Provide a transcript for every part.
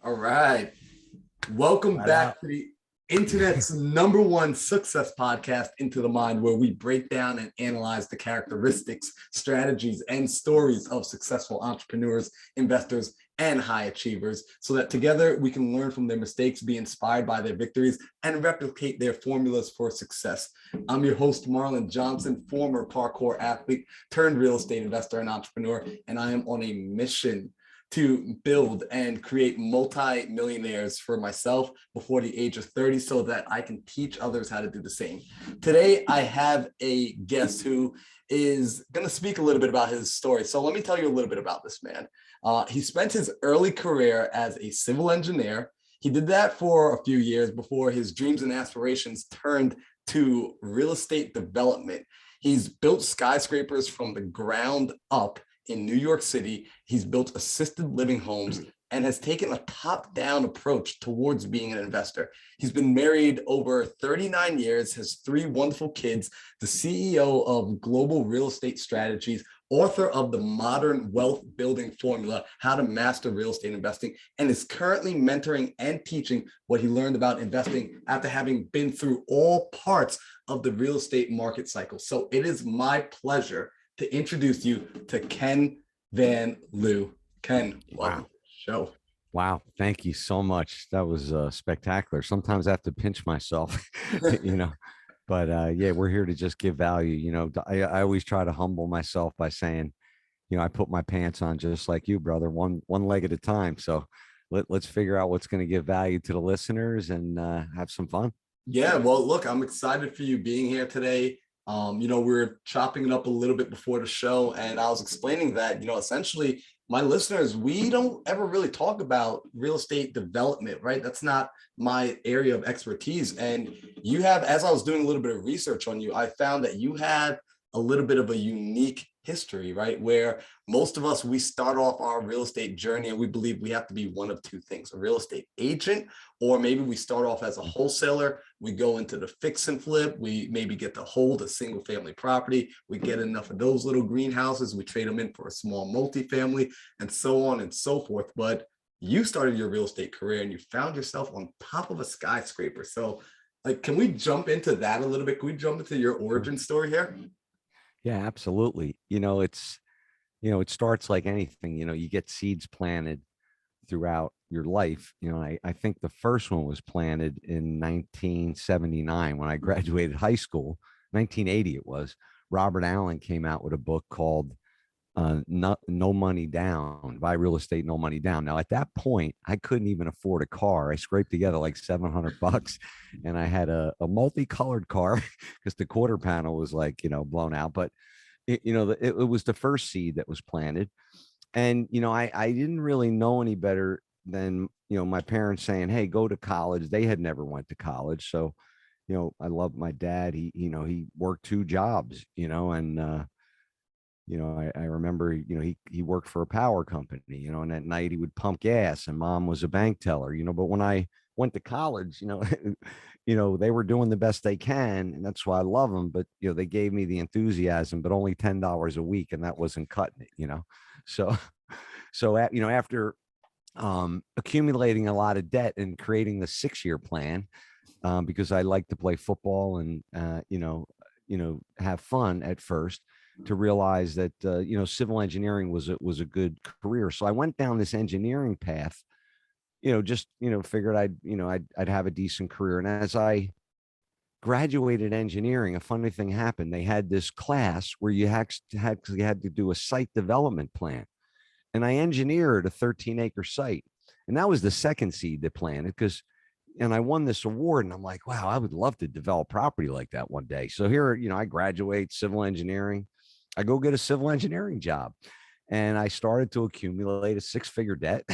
All right. Welcome Flat out. back to the internet's number one success podcast, Into the Mind, where we break down and analyze the characteristics, strategies, and stories of successful entrepreneurs, investors, and high achievers so that together we can learn from their mistakes, be inspired by their victories, and replicate their formulas for success. I'm your host, Marlon Johnson, former parkour athlete turned real estate investor and entrepreneur, and I am on a mission to build and create multi-millionaires for myself before the age of 30 so that I can teach others how to do the same. Today, I have a guest who is going to speak a little bit about his story. So let me tell you a little bit about this man. He spent his early career as a civil engineer. He did that for a few years before his dreams and aspirations turned to real estate development. He's built skyscrapers from the ground up in New York City. He's built assisted living homes and has taken a top-down approach towards being an investor. He's been married over 39 years, has 3 wonderful kids, the CEO of Global Real Estate Strategies, author of the Modern Wealth Building Formula, How to Master Real Estate Investing, and is currently mentoring and teaching what he learned about investing after having been through all parts of the real estate market cycle. So it is my pleasure to introduce you to Ken Van Liew. Ken, welcome to the show. Wow. Thank you so much. That was spectacular. Sometimes I have to pinch myself, but yeah, we're here to just give value. I always try to humble myself by saying, I put my pants on just like you, brother, one leg at a time. So let's figure out what's going to give value to the listeners and have some fun. Yeah, well, look, I'm excited for you being here today. We were chopping it up a little bit before the show, and I was explaining that, essentially my listeners, we don't ever really talk about real estate development, right? That's not my area of expertise. And you have, as I was doing a little bit of research on you, I found that you had a little bit of a unique history, right? Where most of us, we start off our real estate journey and we believe we have to be one of 2 things, a real estate agent, or maybe we start off as a wholesaler. We go into the fix and flip. We maybe get to hold a single family property. We get enough of those little greenhouses. We trade them in for a small multifamily and so on and so forth. But you started your real estate career and you found yourself on top of a skyscraper. So can we jump into that a little bit? Can we jump into your origin story here? Yeah, absolutely. It starts like anything, you get seeds planted throughout your life. I think the first one was planted in 1979 when I graduated high school. 1980 it was. Robert Allen came out with a book called No Money Down, Buy Real Estate, No Money Down. Now, at that point, I couldn't even afford a car. I scraped together like $700 and I had a multicolored car because the quarter panel was blown out. But it was the first seed that was planted. And, I didn't really know any better than, my parents saying, hey, go to college. They had never went to college. So, I love my dad. He worked 2 jobs, and, I remember, he worked for a power company, and at night he would pump gas and mom was a bank teller, but when I went to college, they were doing the best they can. And that's why I love them. But, they gave me the enthusiasm, but only $10 a week. And that wasn't cutting it, So, after accumulating a lot of debt and creating the 6-year plan, because I like to play football and, have fun at first, to realize that, civil engineering was a good career. So I went down this engineering path, figured I'd have a decent career. And as I graduated engineering, a funny thing happened. They had this class where you had to do a site development plan. And I engineered a 13-acre site. And that was the second seed that planted and I won this award. And I'm like, wow, I would love to develop property like that one day. So here, I graduate civil engineering. I go get a civil engineering job. And I started to accumulate a 6-figure debt,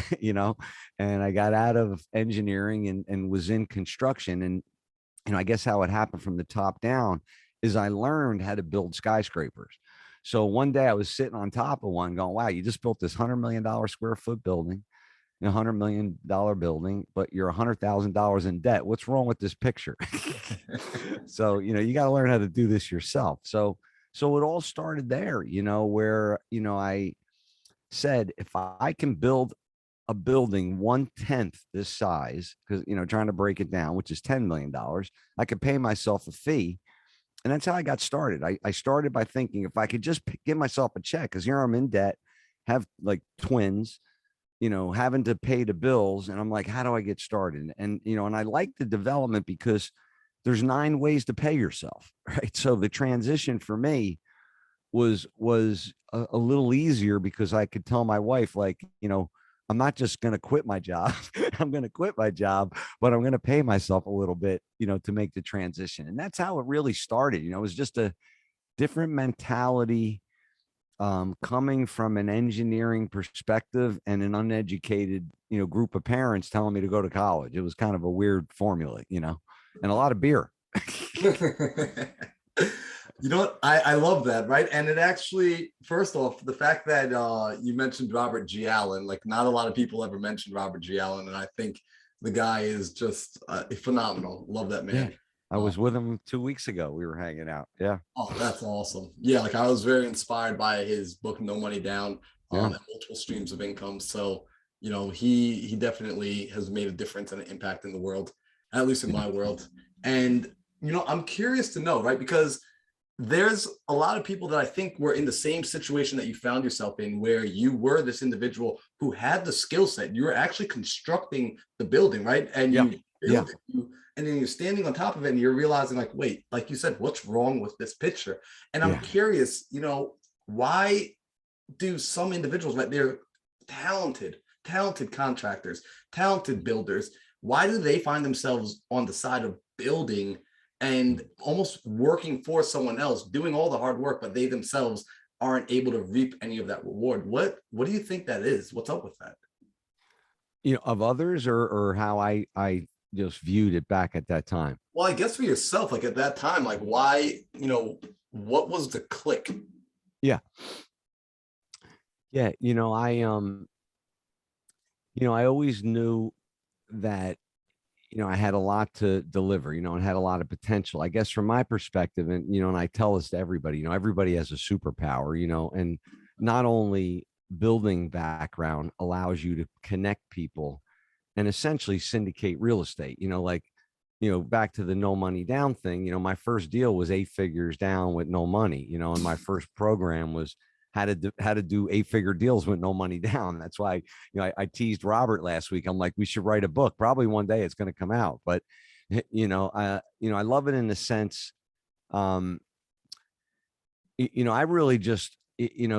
and I got out of engineering and was in construction. And, I guess how it happened from the top down is I learned how to build skyscrapers. So one day I was sitting on top of one going, wow, you just built this $100 million square foot building, a $100 million building, but you're $100,000 in debt. What's wrong with this picture? So, you got to learn how to do this yourself. So it all started there, where, I said, if I can build a building 1/10 this size, because, trying to break it down, which is $10 million, I could pay myself a fee. And that's how I got started. I started by thinking, if I could just give myself a check, because here I'm in debt, have like twins, having to pay the bills. And I'm like, how do I get started? And I like the development because there's 9 ways to pay yourself, right? So the transition for me was a little easier because I could tell my wife, like, I'm not just going to quit my job. I'm going to quit my job, but I'm going to pay myself a little bit, to make the transition. And that's how it really started. It was just a different mentality, coming from an engineering perspective and an uneducated, group of parents telling me to go to college. It was kind of a weird formula, and a lot of beer. You know what? I love that, right? And it actually, first off, the fact that you mentioned Robert G. Allen, like not a lot of people ever mentioned Robert G. Allen, and I think the guy is just phenomenal. Love that Yeah. man. I was with him 2 weeks ago. We were hanging out. Yeah. Oh, that's awesome. Yeah, like I was very inspired by his book, No Money Down, Yeah. and multiple streams of income. So, he definitely has made a difference and an impact in the world, at least in Yeah. my world. And, I'm curious to know, right? Because there's a lot of people that I think were in the same situation that you found yourself in, where you were this individual who had the skill set. You were actually constructing the building, right? And Yeah. you Yeah. build it, and then you're standing on top of it and you're realizing, like, wait, like you said, what's wrong with this picture? And I'm Yeah. curious, why do some individuals, like they're talented contractors, talented builders, why do they find themselves on the side of building and almost working for someone else, doing all the hard work, but they themselves aren't able to reap any of that reward? What do you think that is? What's up with that? Of others, or how I just viewed it back at that time. Well, I guess for yourself, like at that time, like why, what was the click? Yeah. Yeah. I always knew that, I had a lot to deliver, and had a lot of potential, I guess, from my perspective. And I tell this to everybody, everybody has a superpower, and not only building background allows you to connect people and essentially syndicate real estate, like, back to the no money down thing. My first deal was 8 figures down with no money, and my first program was how to do 8 figure deals with no money down. That's why, I teased Robert last week. I'm like, we should write a book. Probably one day it's going to come out. But, I love it in the sense, I really just,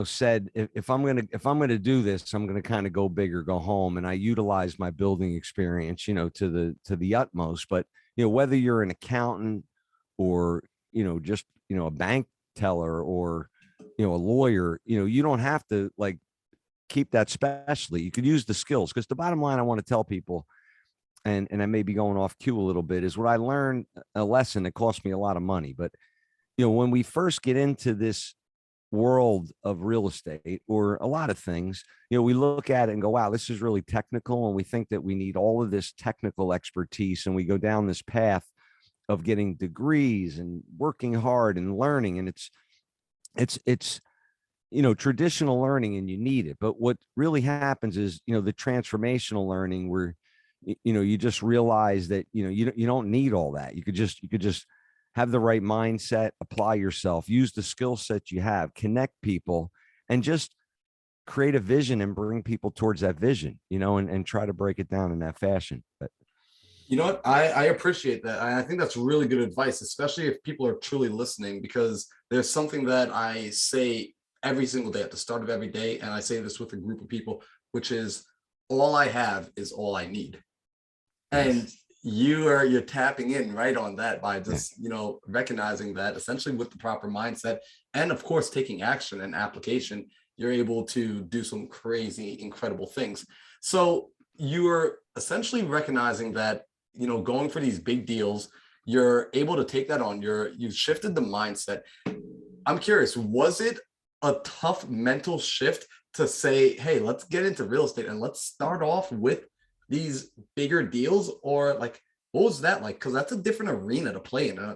said, if I'm going to do this, I'm going to kind of go big or go home. And I utilize my building experience, to the utmost. But, whether you're an accountant or, just, a bank teller or, a lawyer, you don't have to like keep that specialty. You could use the skills, because the bottom line I want to tell people, and I may be going off cue a little bit, is what I learned, a lesson that cost me a lot of money. But, when we first get into this world of real estate or a lot of things, we look at it and go, wow, this is really technical. And we think that we need all of this technical expertise. And we go down this path of getting degrees and working hard and learning. And it's traditional learning, and you need it. But what really happens is, the transformational learning, where, you just realize that, you don't need all that. You could just have the right mindset, apply yourself, use the skill set you have, connect people, and just create a vision and bring people towards that vision, and try to break it down in that fashion. But You know what? I appreciate that. I think that's really good advice, especially if people are truly listening, because there's something that I say every single day at the start of every day. And I say this with a group of people, which is, all I have is all I need. And yes, you're tapping in right on that by yeah, just, recognizing that essentially with the proper mindset and of course taking action and application, you're able to do some crazy, incredible things. So you're essentially recognizing that, going for these big deals, you're able to take that on. You've shifted the mindset. I'm curious, was it a tough mental shift to say, hey, let's get into real estate and let's start off with these bigger deals? Or like, what was that like? Because that's a different arena to play in. I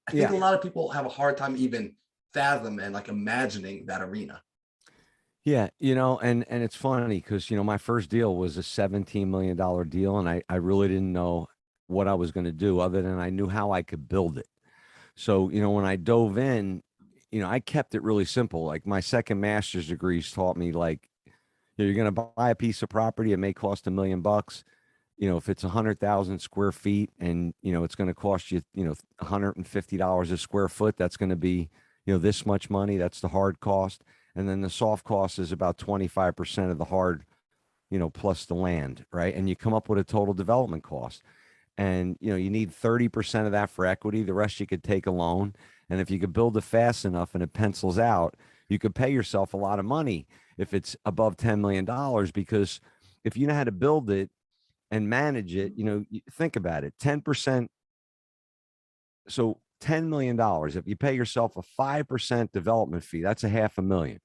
think yeah. a lot of people have a hard time even fathom and like imagining that arena. Yeah, and it's funny because my first deal was a $17 million deal, and I really didn't know what I was going to do other than I knew how I could build it. So, when I dove in, I kept it really simple. Like my second master's degrees taught me, like, you're going to buy a piece of property, it may cost $1 million. If it's 100,000 square feet and, it's going to cost you, $150 a square foot, that's going to be, this much money. That's the hard cost. And then the soft cost is about 25% of the hard, plus the land, right? And you come up with a total development cost. And, you need 30% of that for equity. The rest you could take a loan. And if you could build it fast enough and it pencils out, you could pay yourself a lot of money if it's above $10 million, because if you know how to build it and manage it, think about it, 10%. So $10 million, if you pay yourself a 5% development fee, that's a half a million.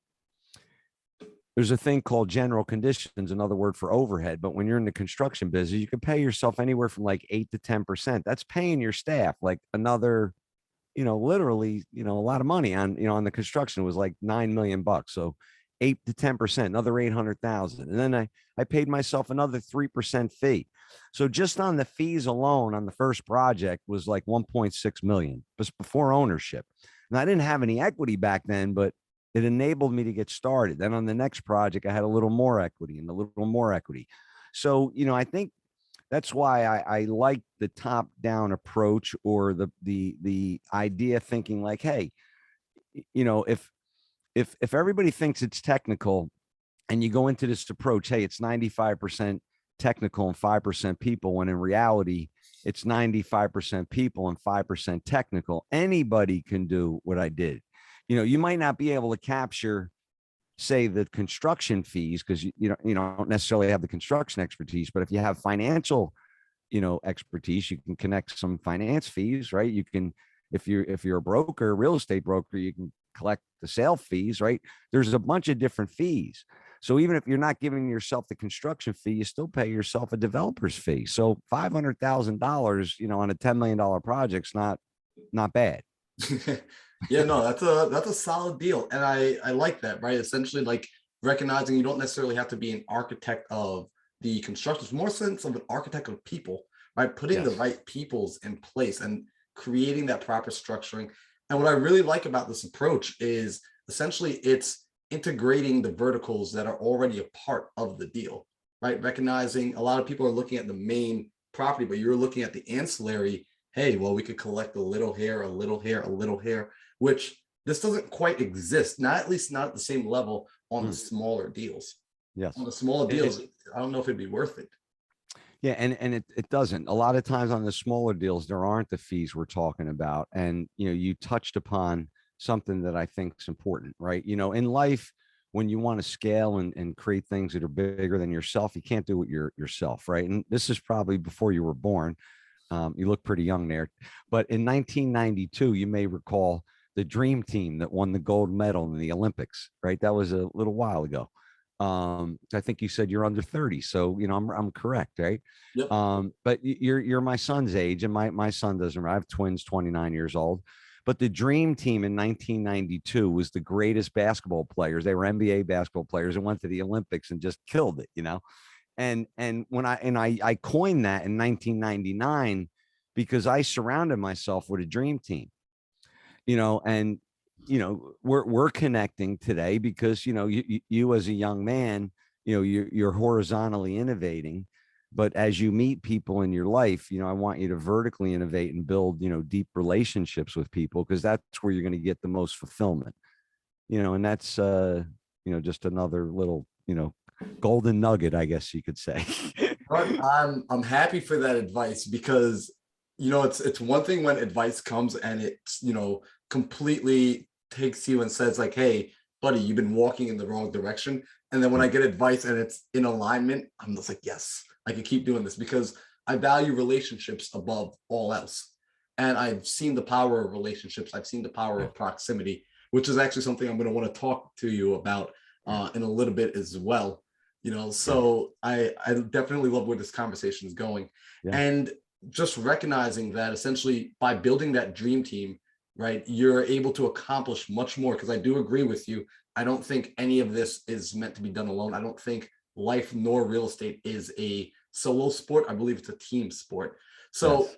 There's a thing called general conditions, another word for overhead. But when you're in the construction business, you can pay yourself anywhere from like 8 to 10%. That's paying your staff like another, literally, a lot of money on the construction. It was like 9 million bucks. So 8 to 10%, another 800,000. And then I paid myself another 3% fee. So just on the fees alone on the first project was like 1.6 million, just before ownership. And I didn't have any equity back then, but it enabled me to get started. Then on the next project, I had a little more equity and a little more equity. So, I think that's why I like the top down approach, or the idea thinking like, hey, if everybody thinks it's technical and you go into this approach, hey, it's 95% technical and 5% people, when in reality, it's 95% people and 5% technical. Anybody can do what I did. You might not be able to capture, say, the construction fees, because you don't necessarily have the construction expertise, but if you have financial, expertise, you can connect some finance fees, right? You can, if you're a broker, real estate broker, you can collect the sale fees, right? There's a bunch of different fees. So even if you're not giving yourself the construction fee, you still pay yourself a developer's fee. So $500,000, on a $10 million project's not bad. Yeah, no, that's a solid deal. And I like that, right? Essentially, like, recognizing you don't necessarily have to be an architect of the construction, it's more sense of an architect of people, right? Putting the Yes. right peoples in place and creating that proper structuring. And what I really like about this approach is essentially it's integrating the verticals that are already a part of the deal, right? Recognizing a lot of people are looking at the main property, but you're looking at the ancillary. Hey, well, we could collect a little here, a little here, a little here, which this doesn't quite exist, not, at least not at the same level on the smaller deals. On Yes. the smaller It, deals, I don't know if it'd be worth it. Yeah, and it doesn't. A lot of times on the smaller deals, there aren't the fees we're talking about. And you touched upon something that I think is important, right? In life, when you want to scale and create things that are bigger than yourself, you can't do it yourself, right? And this is probably before you were born. You look pretty young there. But in 1992, you may recall the dream team that won the gold medal in the Olympics, right? That was a little while ago. I think you said you're under 30, so I'm correct, right? Yep. But you're my son's age, and my son doesn't. I have twins, 29 years old. But the dream team in 1992 was the greatest basketball players. They were NBA basketball players and went to the Olympics and just killed it. And when I coined that in 1999 because I surrounded myself with a dream team, and we're connecting today because you as a young man, you're horizontally innovating, but as you meet people in your life, I want you to vertically innovate and build deep relationships with people, because that's where you're going to get the most fulfillment. And that's just another little golden nugget, I guess you could say. But I'm happy for that advice, because it's one thing when advice comes and it's completely takes you and says like, hey buddy, you've been walking in the wrong direction. And then when I get advice and it's in alignment, I'm just like, yes, I can keep doing this, because I value relationships above all else. And I've seen the power of relationships, I've seen the power Yeah. of proximity, which is actually something I'm going to want to talk to you about in a little bit as well. Yeah. So I definitely love where this conversation is going. Yeah. And just recognizing that essentially by building that dream team, right, you're able to accomplish much more. Because I do agree with you. I don't think any of this is meant to be done alone. I don't think life nor real estate is a solo sport. I believe it's a team sport. So Yes.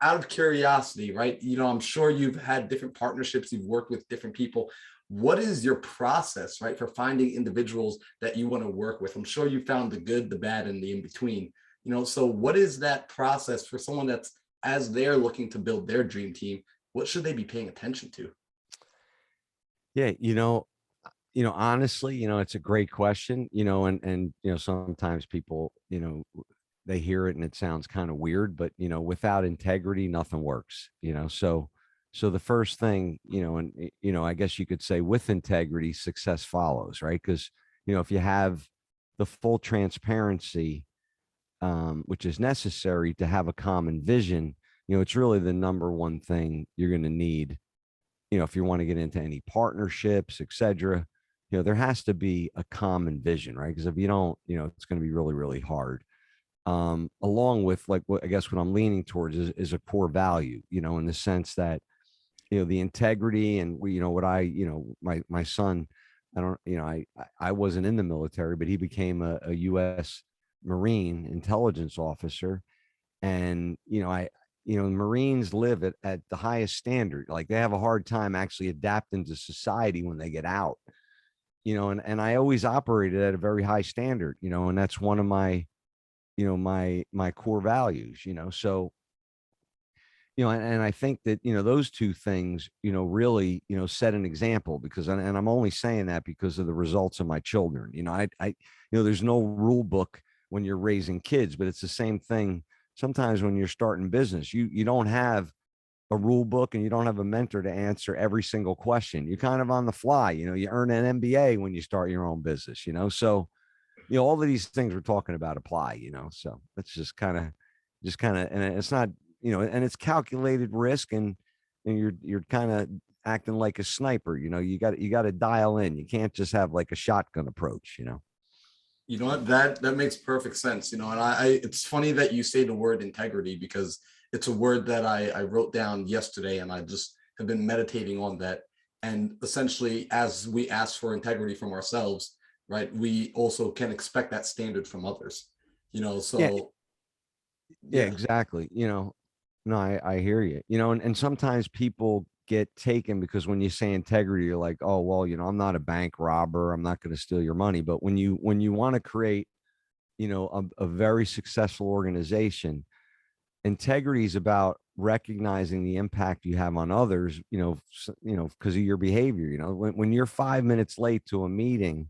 out of curiosity, right? I'm sure you've had different partnerships, you've worked with different people. What is your process, right, for finding individuals that you want to work with? I'm sure you found the good, the bad, and the in between. So what is that process for someone that's, as they're looking to build their dream team, what should they be paying attention to? Yeah. Honestly, it's a great question, and, sometimes people, they hear it and it sounds kind of weird, but, without integrity, nothing works, so the first thing, and, I guess you could say with integrity, success follows, right? Because, if you have the full transparency, which is necessary to have a common vision, it's really the number one thing you're going to need, if you want to get into any partnerships, et cetera. There has to be a common vision, right? Because if you don't, it's going to be really, really hard. Along with, like, what I guess what I'm leaning towards is a core value, in the sense that, the integrity, and what my son, I don't, I wasn't in the military, but he became a US Marine intelligence officer. And, Marines live at the highest standard. Like, they have a hard time actually adapting to society when they get out, and I always operated at a very high standard, and that's one of my, my core values, so, and I think that, those two things, really, set an example, because, and I'm only saying that because of the results of my children. There's no rule book when you're raising kids, but it's the same thing sometimes when you're starting business. You don't have a rule book, and you don't have a mentor to answer every single question. You're kind of on the fly. You earn an MBA when you start your own business, so, all of these things we're talking about apply, so that's just kind of, and it's not, and it's calculated risk, and you're kind of acting like a sniper. You got to dial in. You can't just have like a shotgun approach. You know what? That makes perfect sense. And it's funny that you say the word integrity, because it's a word that I wrote down yesterday, and I just have been meditating on that. And essentially, as we ask for integrity from ourselves, right, we also can expect that standard from others. Yeah, So yeah, yeah. exactly. No, I hear you. And sometimes people get taken because when you say integrity, you're like, oh, well, I'm not a bank robber. I'm not going to steal your money. But when you want to create, a very successful organization, integrity is about recognizing the impact you have on others, because of your behavior. When you're 5 minutes late to a meeting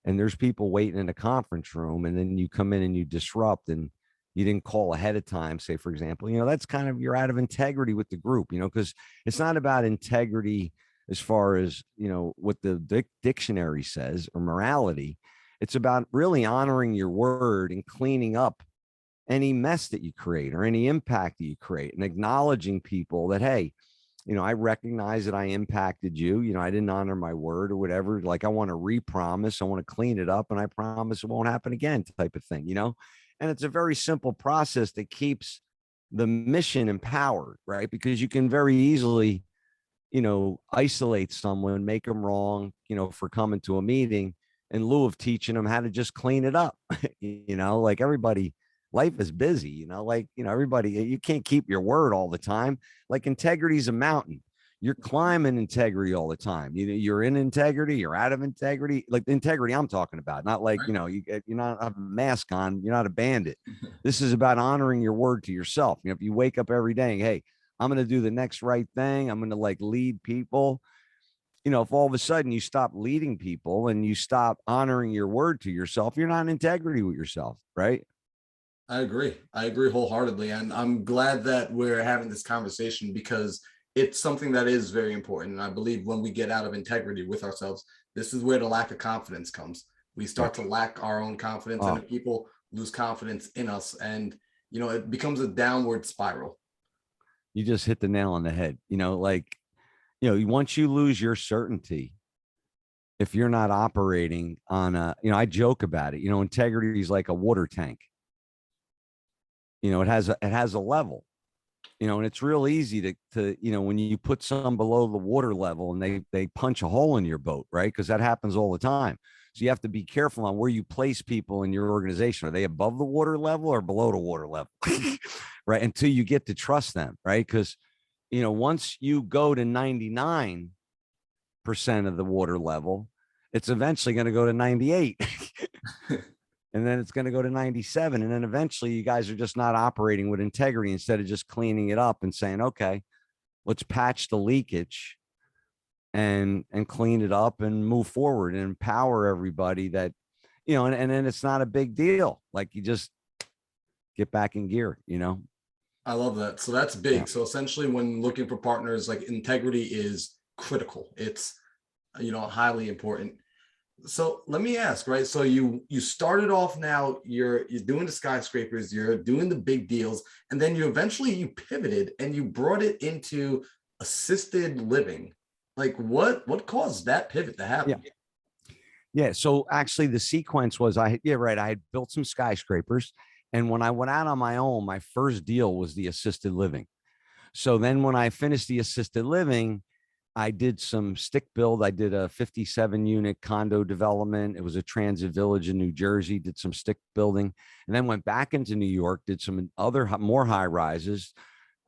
and there's people waiting in a conference room, and then you come in and you disrupt, and you didn't call ahead of time, say, for example, that's kind of, you're out of integrity with the group, because it's not about integrity as far as, what the dictionary says, or morality. It's about really honoring your word and cleaning up any mess that you create or any impact that you create, and acknowledging people that, hey, I recognize that I impacted you. I didn't honor my word or whatever. Like, I want to repromise, I want to clean it up, and I promise it won't happen again, type of thing. And it's a very simple process that keeps the mission empowered, right? Because you can very easily, isolate someone, make them wrong, for coming to a meeting, in lieu of teaching them how to just clean it up. Like, everybody, life is busy, like, everybody, you can't keep your word all the time. Like, integrity is a mountain. You're climbing integrity all the time. You're in integrity, you're out of integrity. Like, the integrity I'm talking about, not like, you're not have a mask on, you're not a bandit. This is about honoring your word to yourself. If you wake up every day, hey, I'm going to do the next right thing, I'm going to, like, lead people. If all of a sudden you stop leading people and you stop honoring your word to yourself, you're not in integrity with yourself, right? I agree. I agree wholeheartedly. And I'm glad that we're having this conversation, because it's something that is very important. And I believe when we get out of integrity with ourselves, this is where the lack of confidence comes. We Yeah. start to lack our own confidence, and Oh, if people lose confidence in us, and it becomes a downward spiral. you just hit the nail on the head. Like, once you lose your certainty, if you're not operating on I joke about it, integrity is like a water tank. It has a level. And it's real easy to when you put some below the water level and they punch a hole in your boat, right? Because that happens all the time. So you have to be careful on where you place people in your organization. Are they above the water level or below the water level? Right. Until you get to trust them, right? Because, once you go to 99% of the water level, it's eventually going to go to 98. And then it's going to go to 97. And then eventually you guys are just not operating with integrity instead of just cleaning it up and saying, okay, let's patch the leakage and clean it up and move forward and empower everybody that, and then it's not a big deal. Like you just get back in gear. I love that. So that's Yeah. big. So essentially when looking for partners, like integrity is critical. It's, highly important. So let me ask, right? So you started off now, you're doing the skyscrapers, you're doing the big deals, and then you pivoted and you brought it into assisted living. Like what caused that pivot to happen? Yeah. So actually the sequence was I had built some skyscrapers. And when I went out on my own, my first deal was the assisted living. So then when I finished the assisted living, I did some stick build. I did a 57 unit condo development. It was a transit village in New Jersey, did some stick building, and then went back into New York, did some other more high rises,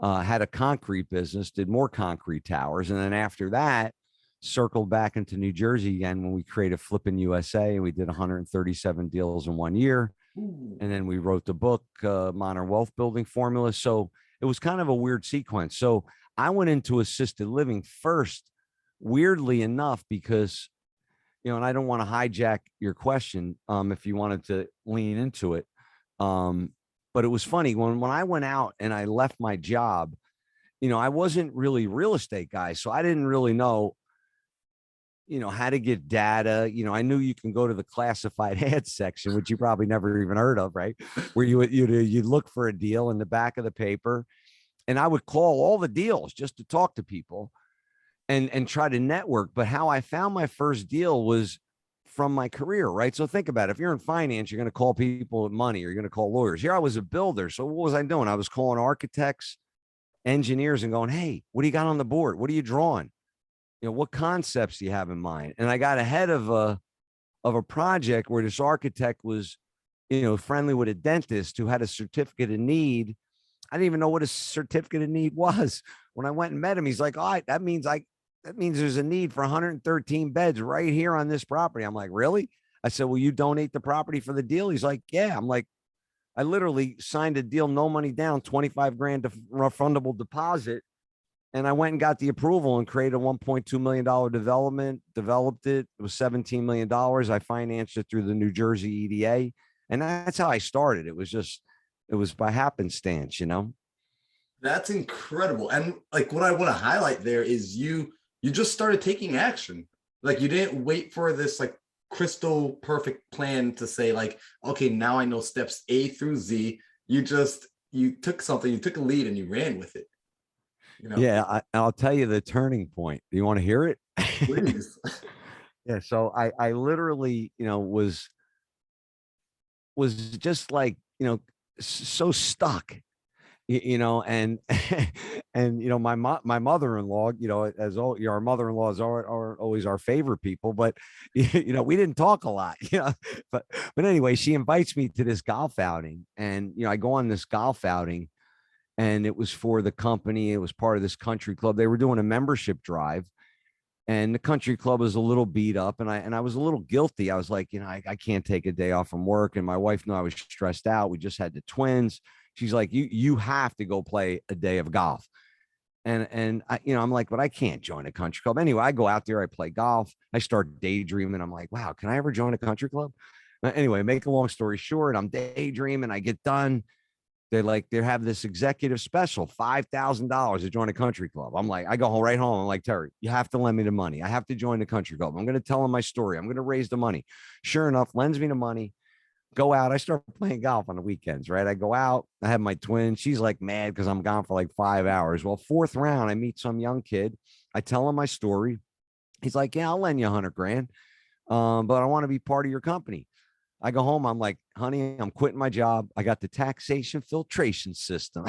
had a concrete business, did more concrete towers. And then after that, circled back into New Jersey again when we created Flippin' USA, and we did 137 deals in 1 year. Ooh. And then we wrote the book, Modern Wealth Building Formula. So it was kind of a weird sequence. So I went into assisted living first, weirdly enough, because, and I don't want to hijack your question, if you wanted to lean into it. But it was funny when I went out and I left my job, I wasn't really a real estate guy. So I didn't really know, how to get data. I knew you can go to the classified ads section, which you probably never even heard of, right? Where you look for a deal in the back of the paper. And I would call all the deals just to talk to people and try to network. But how I found my first deal was from my career, right? So think about it. If you're in finance, you're going to call people with money, or you're going to call lawyers. Here I was a builder. So what was I doing? I was calling architects, engineers, and going, hey, what do you got on the board? What are you drawing? What concepts do you have in mind? And I got ahead of a project where this architect was, friendly with a dentist who had a certificate of need. I didn't even know what a certificate of need was. When I went and met him, he's like, all right, that means there's a need for 113 beds right here on this property. I'm like, really? I said, will you donate the property for the deal? He's like, yeah. I'm like, I literally signed a deal, no money down, 25 grand refundable deposit. And I went and got the approval and created a $1.2 million development, developed it. It was $17 million. I financed it through the New Jersey EDA. And that's how I started. It was by happenstance. That's incredible. And like what I want to highlight there is you just started taking action. Like you didn't wait for this like crystal perfect plan to say like, okay, now I know steps A through Z. You took something, you took a lead and you ran with it. Yeah, I'll tell you the turning point. Do you want to hear it? Please. Yeah. So I literally, was just like, so stuck, and and my mother-in-law, as all our mother-in-laws are always our favorite people, but we didn't talk a lot, but anyway, she invites me to this golf outing, and I go on this golf outing, and it was for the company. It was part of this country club. They were doing a membership drive, and the country club was a little beat up, and I was a little guilty. I was like, I can't take a day off from work, and my wife knew I was stressed out. We just had the twins. She's like, you have to go play a day of golf. And I, I'm like, but I can't join a country club. Anyway, I go out there, I play golf, I start daydreaming. I'm like, wow, can I ever join a country club? Anyway, make a long story short, I'm daydreaming. I get done. They have this executive special, $5,000 to join a country club. I'm like, I go home right home. I'm like, Terry, you have to lend me the money. I have to join the country club. I'm going to tell him my story. I'm going to raise the money. Sure enough, lends me the money. Go out. I start playing golf on the weekends, right? I go out. I have my twin. She's like mad because I'm gone for like 5 hours. Well, fourth round, I meet some young kid. I tell him my story. He's like, yeah, I'll lend you 100 grand. But I want to be part of your company. I go home, I'm like, honey, I'm quitting my job. I got the taxation filtration system.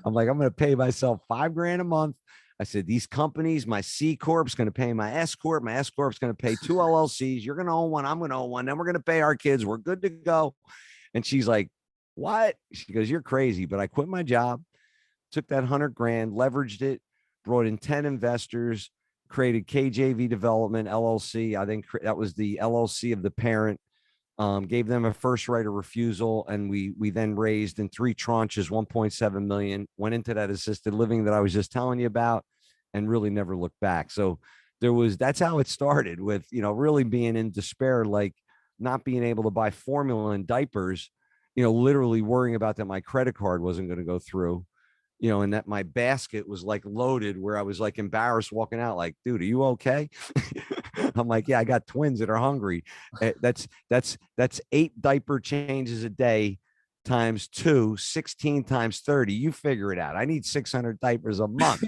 I'm like, I'm going to pay myself 5 grand a month. I said, these companies, my C Corp's going to pay my S Corp. My S Corp's going to pay 2 LLCs. You're going to own one. I'm going to own one. Then we're going to pay our kids. We're good to go. And she's like, what? She goes, you're crazy. But I quit my job, took that 100 grand, leveraged it, brought in 10 investors, created KJV Development LLC. I think that was the LLC of the parent. Gave them a first right of refusal, and we then raised in 3 tranches 1.7 million. Went into that assisted living that I was just telling you about, and really never looked back. So that's how it started, with really being in despair, like not being able to buy formula and diapers, literally worrying about that my credit card wasn't going to go through, and that my basket was like loaded, where I was like embarrassed walking out, like, dude, are you okay? I'm like, yeah, I got twins that are hungry. That's 8 diaper changes a day times 2, 16 times 30. You figure it out. I need 600 diapers a month.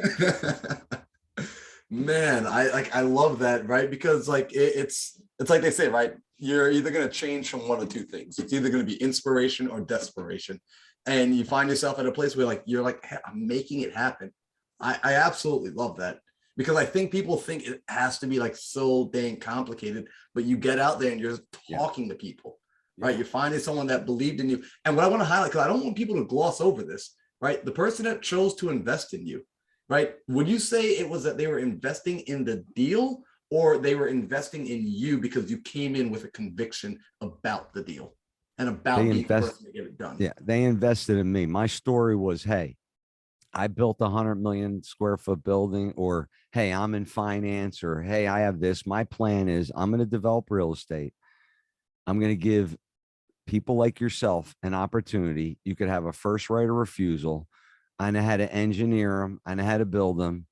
Man, I love that, right? Because like it's like they say, right? You're either going to change from one of two things. It's either going to be inspiration or desperation. And you find yourself at a place where like you're like, hey, I'm making it happen. I absolutely love that, because I think people think it has to be like so dang complicated, but you get out there and you're talking to people, right? You're finding someone that believed in you. And what I want to highlight, because I don't want people to gloss over this, right? The person that chose to invest in you, right? Would you say it was that they were investing in the deal, or they were investing in you because you came in with a conviction about the deal and about being the person to get it done? Yeah, they invested in me. My story was, hey, I built a 100 million square foot building, or hey, I'm in finance, or hey, I have this. My plan is I'm going to develop real estate. I'm going to give people like yourself an opportunity. You could have a first right of refusal. I know how to engineer them. I know how to build them,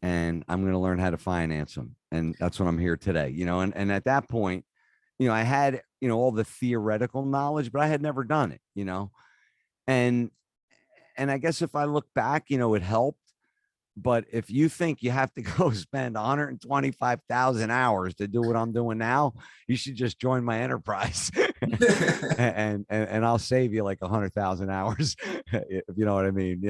and I'm going to learn how to finance them. And that's what I'm here today, and at that point, I had, all the theoretical knowledge, but I had never done it, and, and I guess if I look back, it helped. But if you think you have to go spend 125,000 hours to do what I'm doing now, you should just join my enterprise, and I'll save you like 100,000 hours, if you know what I mean.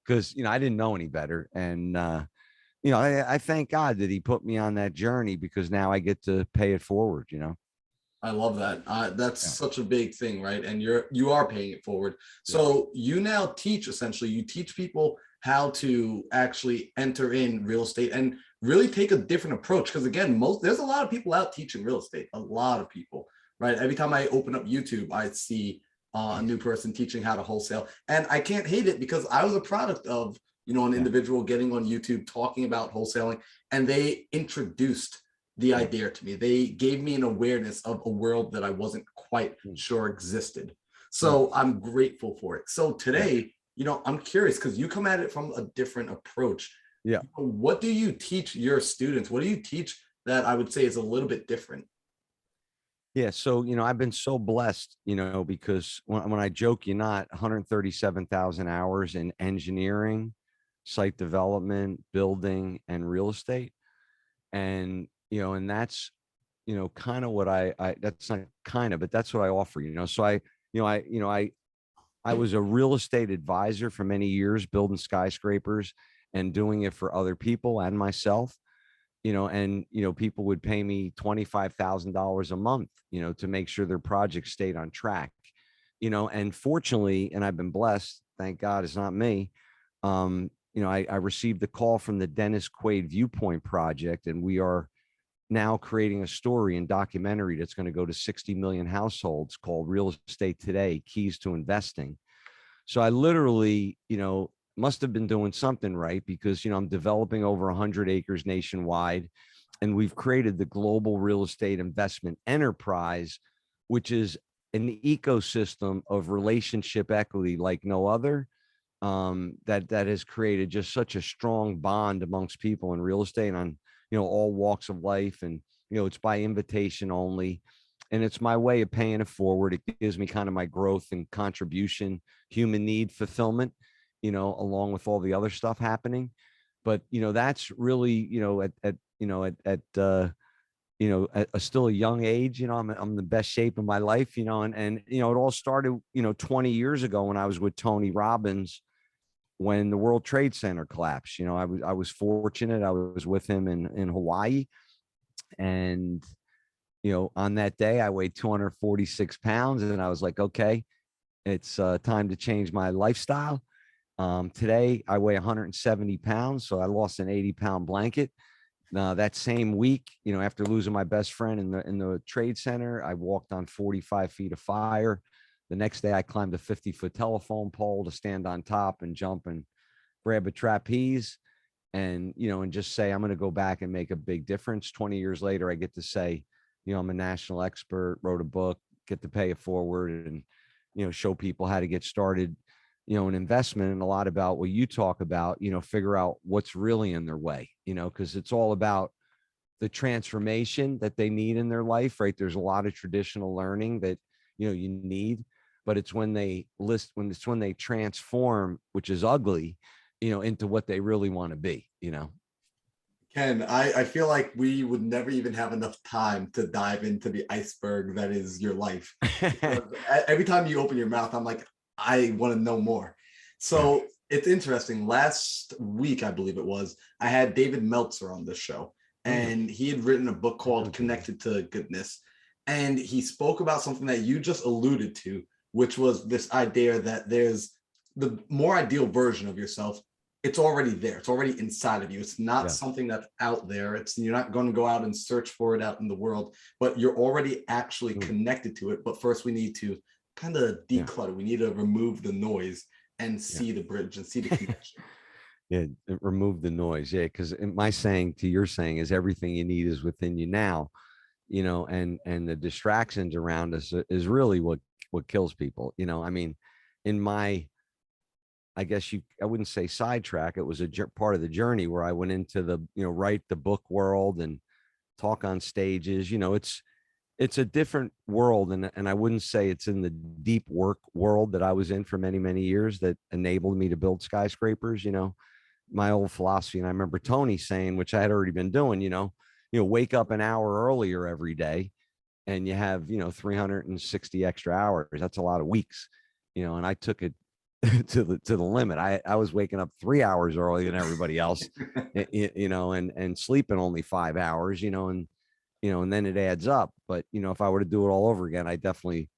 Because I didn't know any better, and I thank God that He put me on that journey, because now I get to pay it forward. I love that. That's Yeah. such a big thing, right? And you are paying it forward. So you now teach, essentially, you teach people how to actually enter in real estate and really take a different approach. Because again, there's a lot of people out teaching real estate, a lot of people, right? Every time I open up YouTube, I see a new person teaching how to wholesale, and I can't hate it, because I was a product of an individual getting on YouTube talking about wholesaling, and they introduced the idea to me. They gave me an awareness of a world that I wasn't quite sure existed. So I'm grateful for it. So today, I'm curious, because you come at it from a different approach. Yeah. What do you teach your students? What do you teach that I would say is a little bit different? Yeah. So, I've been so blessed, because when I joke you not, 137,000 hours in engineering, site development, building, and real estate. And, and that's, kind of what that's not kind of, but that's what I offer, So I was a real estate advisor for many years, building skyscrapers and doing it for other people and myself, and, people would pay me $25,000 a month, to make sure their project stayed on track, and fortunately, and I've been blessed, thank God it's not me. I received a call from the Dennis Quaid Viewpoint Project, and we are now creating a story and documentary that's going to go to 60 million households, called Real Estate Today: Keys to Investing. So I literally, must have been doing something right, because, I'm developing over 100 acres nationwide, and we've created the global real estate investment enterprise, which is an ecosystem of relationship equity like no other. That has created just such a strong bond amongst people in real estate on, all walks of life. And, it's by invitation only. And it's my way of paying it forward. It gives me kind of my growth and contribution, human need fulfillment, along with all the other stuff happening. But, that's really, at still a young age, I'm in the best shape of my life, and it all started, 20 years ago when I was with Tony Robbins when the World Trade Center collapsed. I was fortunate. I was with him in Hawaii, and on that day I weighed 246 pounds, and I was like, okay, it's time to change my lifestyle. Today I weigh 170 pounds, so I lost an 80-pound blanket. That same week, after losing my best friend in the trade center, I walked on 45 feet of fire. The next day I climbed a 50-foot telephone pole to stand on top and jump and grab a trapeze, and just say I'm going to go back and make a big difference. 20 years later, I get to say, I'm a national expert, wrote a book, get to pay it forward, and show people how to get started, an investment, and a lot about what you talk about, figure out what's really in their way, because it's all about the transformation that they need in their life, right? There's a lot of traditional learning that, you need, but it's when they transform, which is ugly, into what they really want to be. Ken, I feel like we would never even have enough time to dive into the iceberg that is your life. Every time you open your mouth, I'm like, I want to know more. So it's interesting. Last week, I believe it was, I had David Meltzer on this show, and he had written a book called Connected to Goodness. And he spoke about something that you just alluded to, which was this idea that there's the more ideal version of yourself. It's already there. It's already inside of you. It's not something that's out there. You're not going to go out and search for it out in the world, but you're already actually connected to it. But first we need to kind of declutter. We need to remove the noise and see the bridge and see the connection. Remove the noise. Because my saying to your saying is everything you need is within you now, and the distractions around us is really what kills people. I mean, in my, I guess I wouldn't say sidetrack. It was a part of the journey where I went into the, write the book world and talk on stages. It's a different world. And I wouldn't say it's in the deep work world that I was in for many, many years that enabled me to build skyscrapers. My old philosophy. And I remember Tony saying, which I had already been doing, wake up an hour earlier every day and you have, 360 extra hours. That's a lot of weeks, and I took it to the limit. I was waking up 3 hours earlier than everybody else, and sleeping only 5 hours, and then it adds up. But, if I were to do it all over again, I definitely,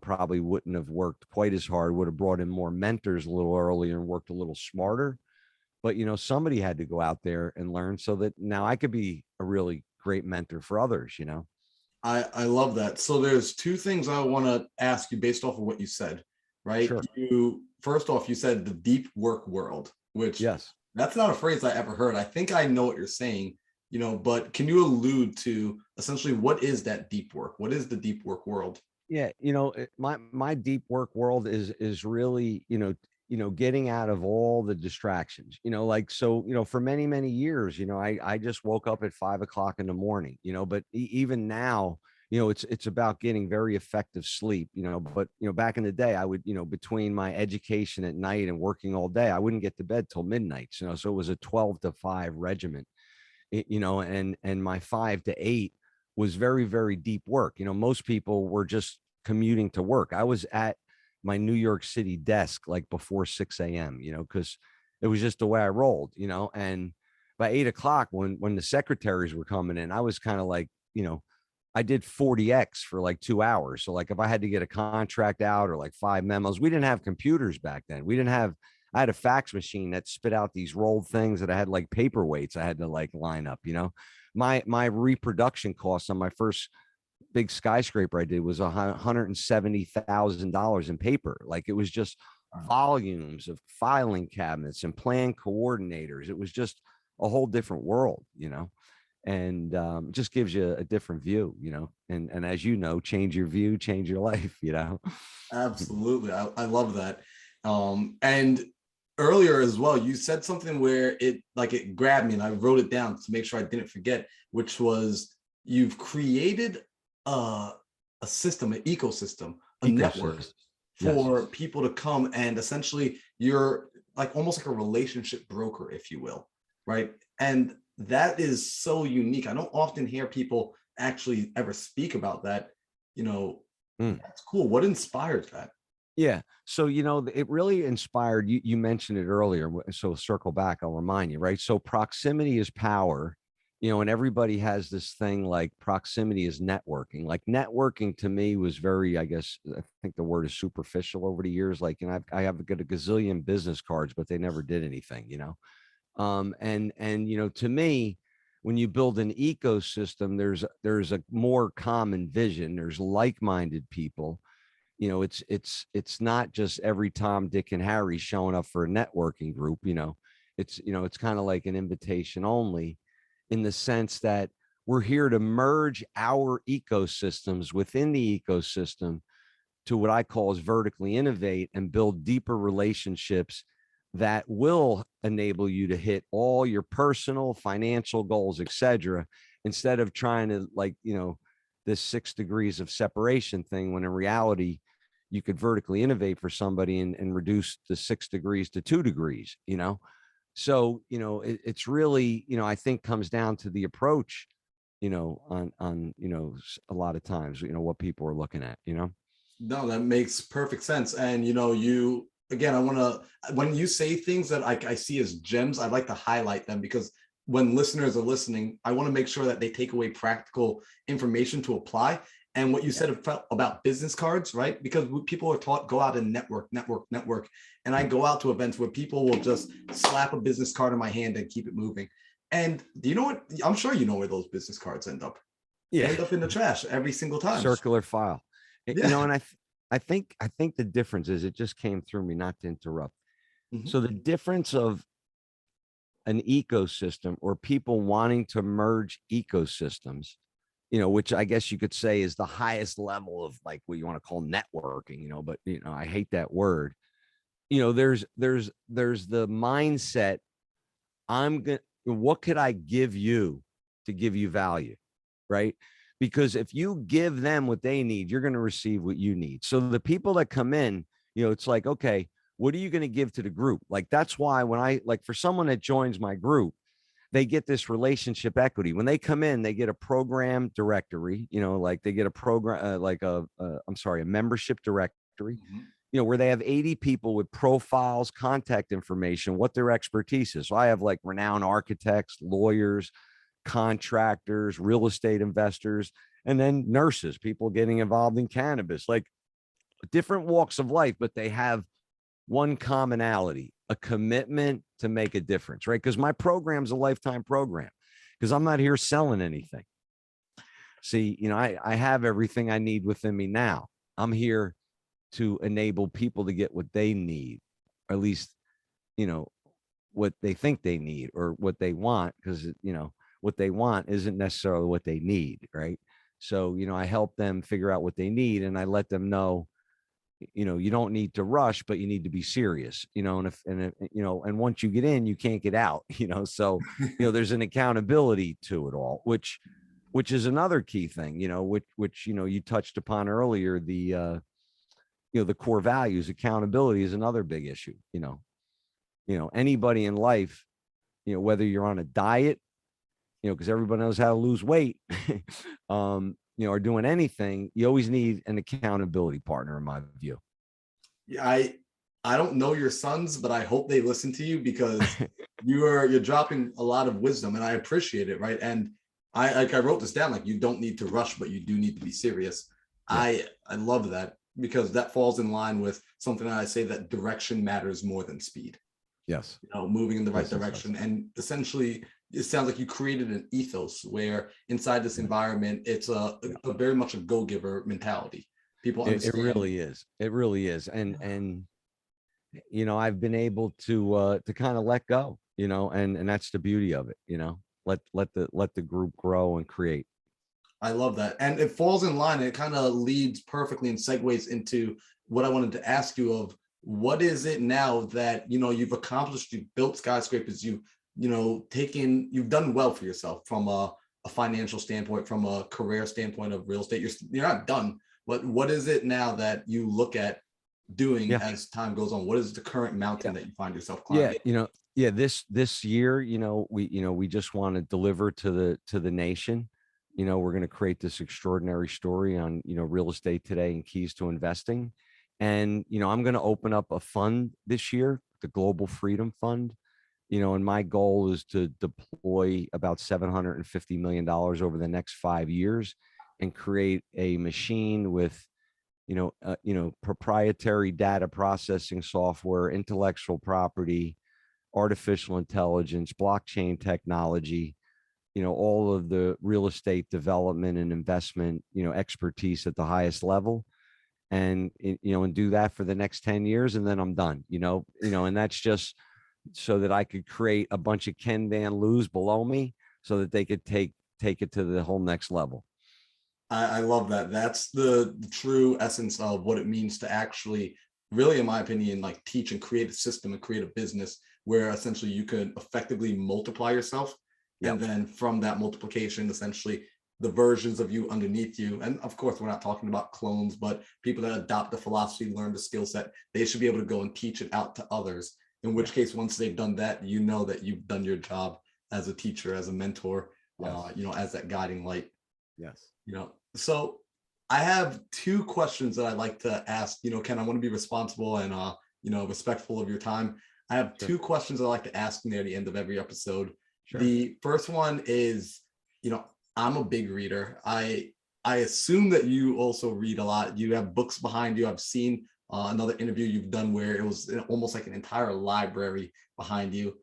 probably wouldn't have worked quite as hard, would have brought in more mentors a little earlier and worked a little smarter. But, somebody had to go out there and learn so that now I could be a really great mentor for others, I love that. So there's two things I want to ask you based off of what you said, right? Sure. First off, you said the deep work world, which that's not a phrase I ever heard. I think I know what you're saying, but can you allude to essentially what is that deep work? What is the deep work world? Yeah, my deep work world is really, getting out of all the distractions, for many, many years, I just woke up at 5 o'clock in the morning, but even now, it's about getting very effective sleep, but, back in the day, I would, between my education at night and working all day, I wouldn't get to bed till midnight, so it was a 12 to 5 regiment, and my 5 to 8 was very, very deep work. Most people were just commuting to work. I was at my New York City desk like before 6 a.m., because it was just the way I rolled, and by 8 o'clock when the secretaries were coming in, I was kind of like, I did 40X for like 2 hours. So like if I had to get a contract out or like 5 memos, we didn't have computers back then. I had a fax machine that spit out these rolled things that I had like paperweights I had to like line up, my reproduction costs on my first big skyscraper I did was $170,000 in paper. Like it was just volumes of filing cabinets and plan coordinators. It was just a whole different world, and just gives you a different view, and as change your view, change your life, Absolutely. I love that. And earlier as well, you said something where it grabbed me and I wrote it down to make sure I didn't forget, which was you've created a system, an ecosystem, a network for people to come, and essentially you're like almost like a relationship broker, if you will, right? And that is so unique. I don't often hear people actually ever speak about that, you know, Mm. that's cool. What inspires that? Yeah. So, it really inspired you. You mentioned it earlier. So circle back, I'll remind you, right? So proximity is power, and everybody has this thing like proximity is networking. Like networking to me was very, I guess, I think the word is superficial over the years. Like, I have got a gazillion business cards, but they never did anything. And to me, when you build an ecosystem, there's a more common vision. There's like-minded people. It's not just every Tom, Dick, and Harry showing up for a networking group. It's kind of like an invitation only, in the sense that we're here to merge our ecosystems within the ecosystem to what I call is vertically innovate and build deeper relationships that will enable you to hit all your personal, financial goals, etc., instead of trying to, like, this 6 degrees of separation thing, when in reality you could vertically innovate for somebody and reduce the 6 degrees to 2 degrees. So it's really, I think, comes down to the approach, on a lot of times, what people are looking at. No, that makes perfect sense. And you again, I want to, when you say things that I see as gems, I'd like to highlight them, because when listeners are listening, I want to make sure that they take away practical information to apply. And what you said about business cards, right? Because people are taught, go out and network, network, network. And I go out to events where people will just slap a business card in my hand and keep it moving. And do you know what? I'm sure you know where those business cards end up. They Yeah. end up in the trash every single time. Circular file. Yeah. And I think the difference is, it just came through me, not to interrupt. Mhm. So the difference of an ecosystem, or people wanting to merge ecosystems, which I guess you could say is the highest level of, like, what you want to call networking, but I hate that word. There's the mindset. What could I give you to give you value? Right? Because if you give them what they need, you're going to receive what you need. So the people that come in, it's like, okay, what are you going to give to the group? Like, that's why when for someone that joins my group, they get this relationship equity. When they come in, they get a program directory, like they get a program, a membership directory, Mhm. where they have 80 people with profiles, contact information, what their expertise is. So I have, like, renowned architects, lawyers, contractors, real estate investors, and then nurses, people getting involved in cannabis, like different walks of life, but they have one commonality, a commitment to make a difference, right? Because my program's a lifetime program, because I'm not here selling anything. See, I have everything I need within me now. I'm here to enable people to get what they need, or at least, you know, what they think they need or what they want, because, what they want isn't necessarily what they need, right? So, I help them figure out what they need, and I let them know, you don't need to rush, but you need to be serious, and once you get in, you can't get out, so, there's an accountability to it all, which is another key thing, which you touched upon earlier, the core values. Accountability is another big issue. Anybody in life, whether you're on a diet, because everybody knows how to lose weight, or doing anything, you always need an accountability partner, in my view. Yeah, I don't know your sons, but I hope they listen to you, because you're dropping a lot of wisdom, and I appreciate it, right? And I wrote this down, like, you don't need to rush, but you do need to be serious. Yeah. I love that, because that falls in line with something that I say, that direction matters more than speed. Yes. Moving in the right Yes, yes, direction. And essentially, it sounds like you created an ethos where inside this environment, it's a very much a go-giver mentality. People It understand. really is. It really is. And I've been able to kind of let go, and that's the beauty of it, let the group grow and create. I love that. And it falls in line. It kind of leads perfectly and segues into what I wanted to ask you of, what is it now that, you've accomplished, you've built skyscrapers, you've done well for yourself from a financial standpoint, from a career standpoint of real estate. You're not done, but what is it now that you look at doing Yeah. as time goes on? What is the current Yeah. mountain that you find yourself Yeah. climbing? Yeah. This year, we just want to deliver to the nation, we're going to create this extraordinary story on, real estate today and keys to investing. And, I'm going to open up a fund this year, the Global Freedom Fund, and my goal is to deploy about $750 million over the next 5 years and create a machine with, proprietary data processing software, intellectual property, artificial intelligence, blockchain technology, all of the real estate development and investment, expertise at the highest level. And, and do that for the next 10 years. And then I'm done, and that's just so that I could create a bunch of Ken Van Liews below me so that they could take it to the whole next level. I love that. That's the true essence of what it means to actually, really, in my opinion, like teach and create a system and create a business where essentially you could effectively multiply yourself. Yep. And then from that multiplication, essentially the versions of you underneath you. And of course, we're not talking about clones, but people that adopt the philosophy, learn the skill set, they should be able to go and teach it out to others. In which case, once they've done that, that you've done your job as a teacher, as a mentor, yes. As that guiding light. Yes. So I have two questions that I'd like to ask, Ken, I want to be responsible and, respectful of your time. I have two questions I'd like to ask near the end of every episode. Sure. The first one is, I'm a big reader. I assume that you also read a lot. You have books behind you. I've seen another interview you've done where it was almost like an entire library behind you.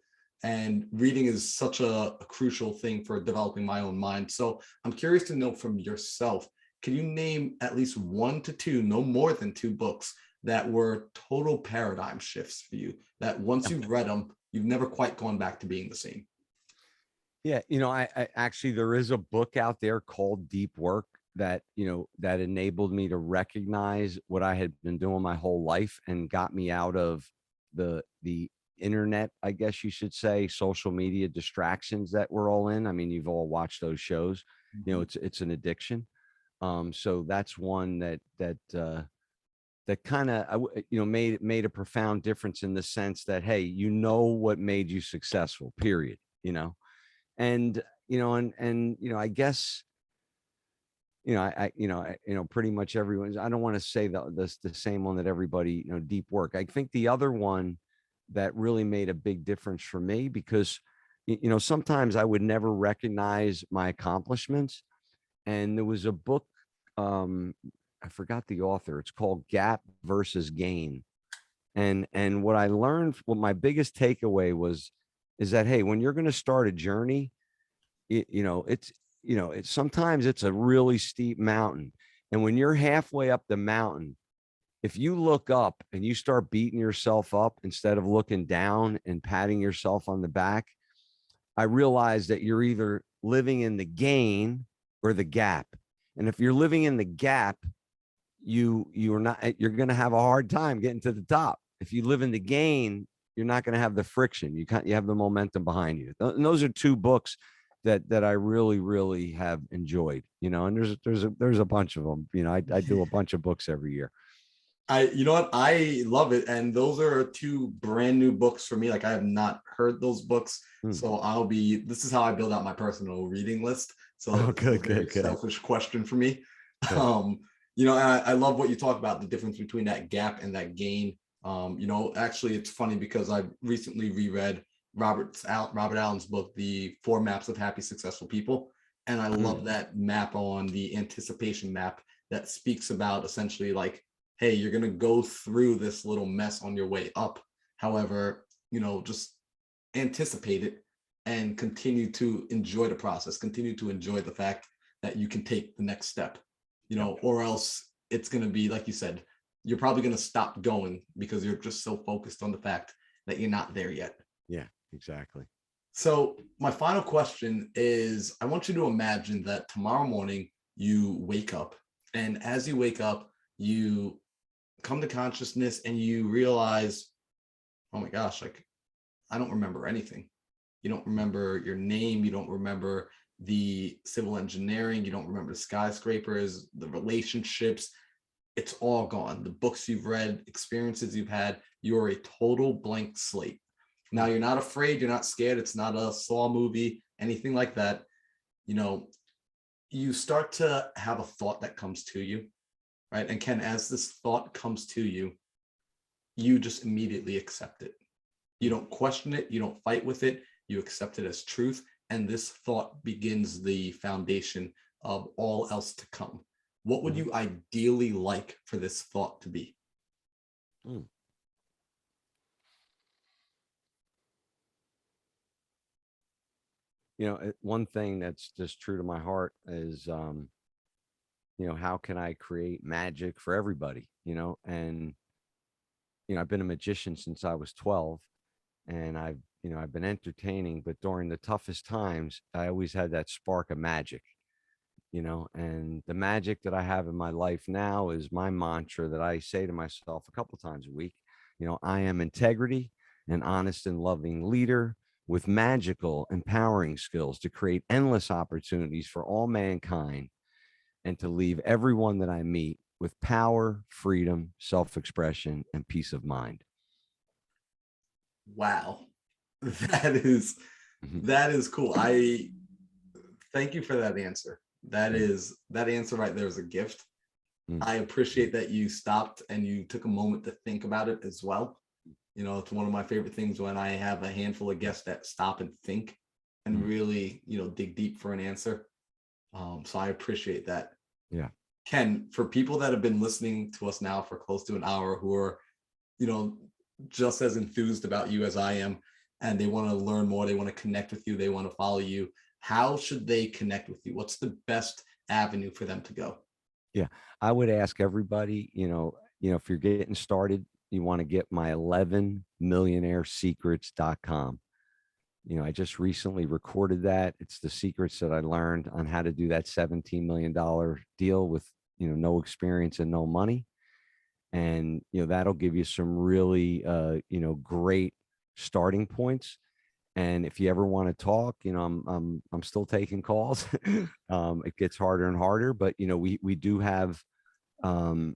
And reading is such a crucial thing for developing my own mind. So I'm curious to know from yourself, can you name at least 1 to 2, no more than 2 books that were total paradigm shifts for you, that once you've read them, you've never quite gone back to being the same? Yeah. I actually, there is a book out there called Deep Work that, that enabled me to recognize what I had been doing my whole life and got me out of the internet, I guess you should say, social media distractions that we're all in. I mean, you've all watched those shows, it's an addiction. So that's one that kind of, made a profound difference in the sense that, hey, what made you successful, period, and, I guess, pretty much everyone's, I don't want to say the same one that everybody, Deep Work. I think the other one that really made a big difference for me, because, sometimes I would never recognize my accomplishments. And there was a book, I forgot the author. It's called Gap versus Gain. And what I learned, what my biggest takeaway is that, hey, when you're going to start a journey, it's sometimes it's a really steep mountain. And when you're halfway up the mountain, if you look up and you start beating yourself up instead of looking down and patting yourself on the back, I realized that you're either living in the gain or the gap. And if you're living in the gap, you're going to have a hard time getting to the top. If you live in the gain, you're not going to have the friction. You have the momentum behind you. And those are 2 books that I really, really have enjoyed, and there's a bunch of them. I do a bunch of books every year. I love it. And those are 2 brand new books for me. Like, I have not heard those books. So this is how I build out my personal reading list. So good. Selfish question for me. I love what you talk about, the difference between that gap and that gain. Actually, it's funny because I recently reread Robert Allen's book, The 4 Maps of Happy, Successful People. And I love that map on the anticipation map that speaks about essentially like, hey, you're going to go through this little mess on your way up. However, just anticipate it and continue to enjoy the process, continue to enjoy the fact that you can take the next step, or else it's going to be, like you said, you're probably going to stop going because you're just so focused on the fact that you're not there yet. Yeah, exactly. So my final question is, I want you to imagine that tomorrow morning you wake up, and as you wake up, you come to consciousness and you realize, oh my gosh, like, I don't remember anything. You don't remember your name. You don't remember the civil engineering. You don't remember the skyscrapers, the relationships. It's all gone. The books you've read, experiences you've had, you're a total blank slate. Now, you're not afraid. You're not scared. It's not a Saw movie, anything like that. you start to have a thought that comes to you, right? And Ken, as this thought comes to you, you just immediately accept it. You don't question it, you don't fight with it, you accept it as truth. And this thought begins the foundation of all else to come. What would you ideally like for this thought to be? Mm. One thing that's just true to my heart is, how can I create magic for everybody? And, I've been a magician since I was 12, and I've been entertaining, but during the toughest times, I always had that spark of magic, and the magic that I have in my life now is my mantra that I say to myself a couple times a week. I am integrity, an honest and loving leader with magical, empowering skills to create endless opportunities for all mankind and to leave everyone that I meet with power, freedom, self-expression, and peace of mind. Wow. That is cool. I thank you for that answer. That answer right there is a gift. I appreciate that you stopped and you took a moment to think about it as well. It's one of my favorite things when I have a handful of guests that stop and think and really, dig deep for an answer. So I appreciate that. Yeah. Ken, for people that have been listening to us now for close to an hour who are, just as enthused about you as I am, and they want to learn more, they want to connect with you, they want to follow you, how should they connect with you? What's the best avenue for them to go? Yeah. I would ask everybody, if you're getting started, you want to get my 11millionairesecrets.com. I just recently recorded that. It's the secrets that I learned on how to do that $17 million deal with, no experience and no money. And, that'll give you some really, great starting points. And if you ever want to talk, I'm still taking calls. It gets harder and harder, but, we do have, a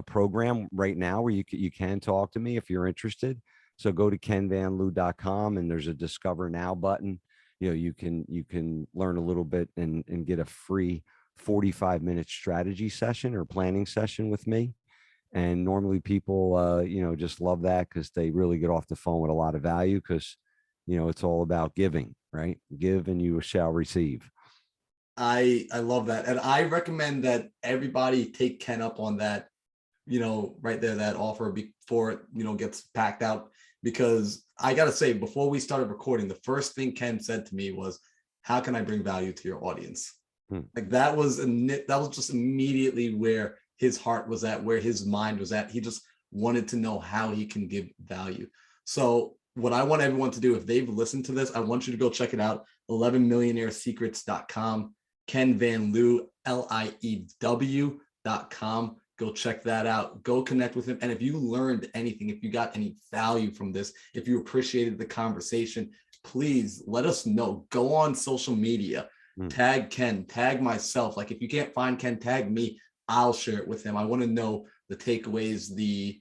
program right now where you can talk to me if you're interested. So go to kenvanliew.com and there's a Discover Now button. You can learn a little bit and get a free 45-minute strategy session or planning session with me. And normally people, just love that because they really get off the phone with a lot of value because, it's all about giving, right? Give and you shall receive. I love that. And I recommend that everybody take Ken up on that, right there, that offer before it, gets packed out. Because I got to say, before we started recording, the first thing Ken said to me was, how can I bring value to your audience? Like that was just immediately where his heart was at, where his mind was at. He just wanted to know how he can give value. So what I want everyone to do, if they've listened to this, I want you to go check it out. 11millionairesecrets.com, Ken Van Liew, Liew.com. Go check that out. Go connect with him. And if you learned anything, if you got any value from this, if you appreciated the conversation, please let us know. Go on social media, tag Ken, tag myself. Like if you can't find Ken, tag me. I'll share it with him. I want to know the takeaways, the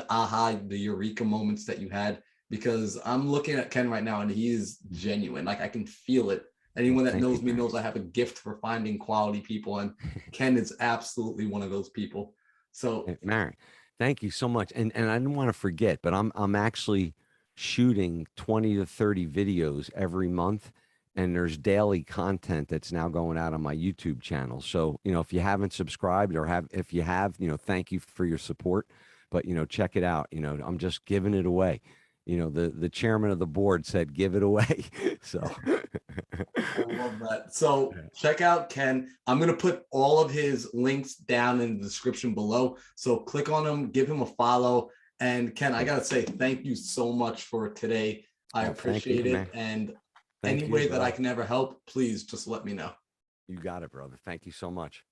aha, the eureka moments that you had, because I'm looking at Ken right now and he is genuine. Like I can feel it. Anyone that knows me knows I have a gift for finding quality people, and Ken is absolutely one of those people. So Mary, thank you so much. And I didn't want to forget, but I'm actually shooting 20 to 30 videos every month. And there's daily content that's now going out on my YouTube channel. So, if you haven't subscribed or if you have, thank you for your support, but, check it out. I'm just giving it away. The chairman of the board said, give it away. So I love that. So check out Ken. I'm going to put all of his links down in the description below. So click on him, give him a follow. And Ken, I got to say, thank you so much for today. I appreciate it. Man. And any way that I can ever help, please just let me know. You got it, brother. Thank you so much.